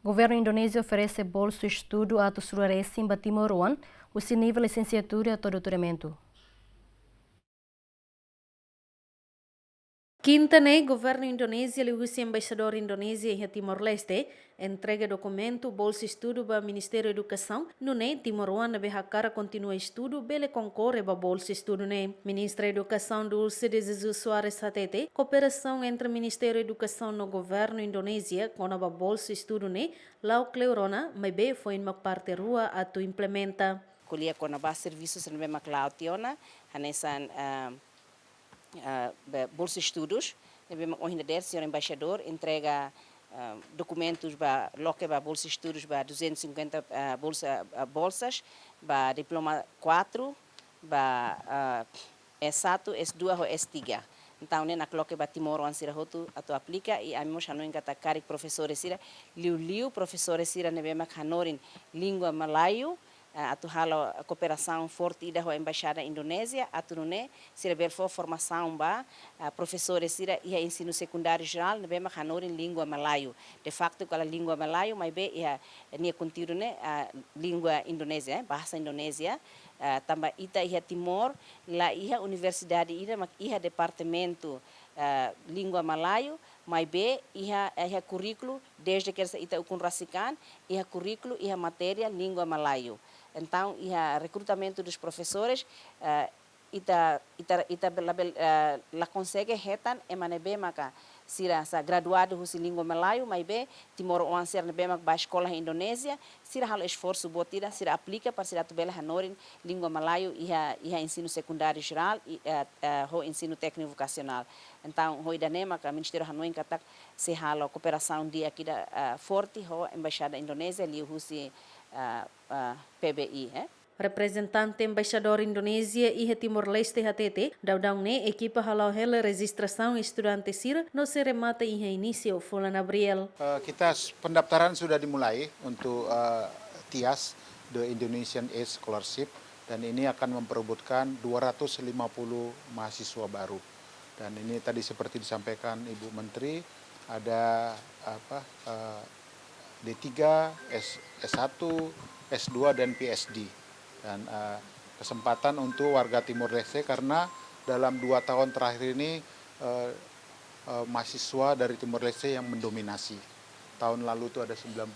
Governo Indonésia oferece bolsa estudo a Tussuraresi em Timor-Leste, o nível licenciatura ou doutoramento. Quinta-ne, governo Indonésia e o embaixador Indonésia em Timor-Leste entrega documento bolsa estudo para o Ministério da Educação. No ne Timor-Leste behakara continua estudo, bele concorre para bolsa estudo ne. Ministra da Educação Dulce de Jesus Soares Satete, cooperação entre o Ministério da Educação no governo Indonésia com a bolsa estudo ne, lau cleurona, mas be foi uma parte rua a tu implementa. Kuliah com a serviços no mesma cloud tiona, hanesan bolsa estudos, ainda der, senhor embaixador, entrega documentos para loque para bolsa estudos para 250 bolsas, para diploma 4, para S1, S2 ou S3. Então, na coloque para Timor ansira hotu atau aplica e a mimos hanoin kata kari professores sira liu professores sira nebema hanorin língua malaio atu halo cooperação forte da embaixada Indonésia atu nune sira berfo formação ba professores sira ia ensino secundário geral nebema hanorin língua malaio de facto kalau língua malaio mai be ia nia contido ne língua Indonésia bahasa Indonésia tambah ita ia Timor la ia universidade ida mak ia departamento língua malaio mai be ia currículo desde que ita ukun rasikan ia currículo ia matéria língua malaio. Então ia recrutamento dos professores ita la consegue retan emanebe maka sira sa graduado husi língua malaio mai be Timor Leste nebe mak ba escola Indonésia sira halo esforço botida sira aplica para sira tubela hanorin língua malaio ia ensino secundário geral ho ensino técnico vocacional. Então ho idane maka ministério hanoin katak se halo cooperação dia aqui da forte ho embaixada Indonésia li husi PBI Representante embaixador Indonésia e Timor-Leste HTT, daudang ne equipa halau hele registração estudante sira no se remata e início bulan Abril. Kita pendaftaran sudah dimulai untuk TIAS, The Indonesian Aid Scholarship, dan ini akan memperebutkan 250 mahasiswa baru. Dan ini tadi seperti disampaikan Ibu Menteri, ada D3, S1, S2 dan PhD. Dan kesempatan untuk warga Timor Leste karena dalam 2 tahun terakhir ini mahasiswa dari Timor Leste yang mendominasi. Tahun lalu itu ada 90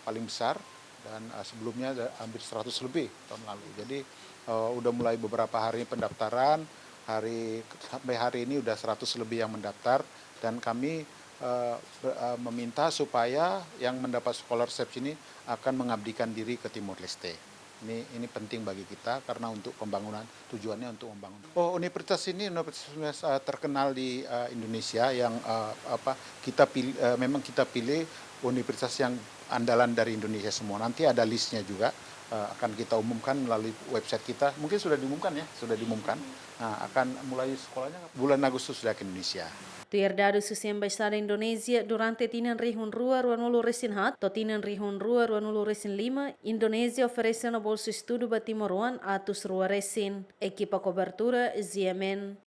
paling besar dan sebelumnya ada hampir 100 lebih tahun lalu. Jadi udah mulai beberapa hari pendaftaran, sampai hari ini udah 100 lebih yang mendaftar dan kami meminta supaya yang mendapat scholarship ini akan mengabdikan diri ke Timor Leste. Ini penting bagi kita karena untuk pembangunan, tujuannya untuk membangun. Universitas ini universitas terkenal di Indonesia yang memang kita pilih universitas yang andalan dari Indonesia semua. Nanti ada listnya juga akan kita umumkan melalui website kita. Mungkin sudah diumumkan ya, Nah, akan mulai sekolahnya bulan Agustus sudah ke Indonesia. Tu herdado su embaixada Indonésia durante tinan rihun rua ruanulu resin hat, to tinan rihun rua ruanulu resin 5, Indonésia oferece una bolsa estudo para Timor-Leste a tus rua resin. Equipa cobertura, ZMN.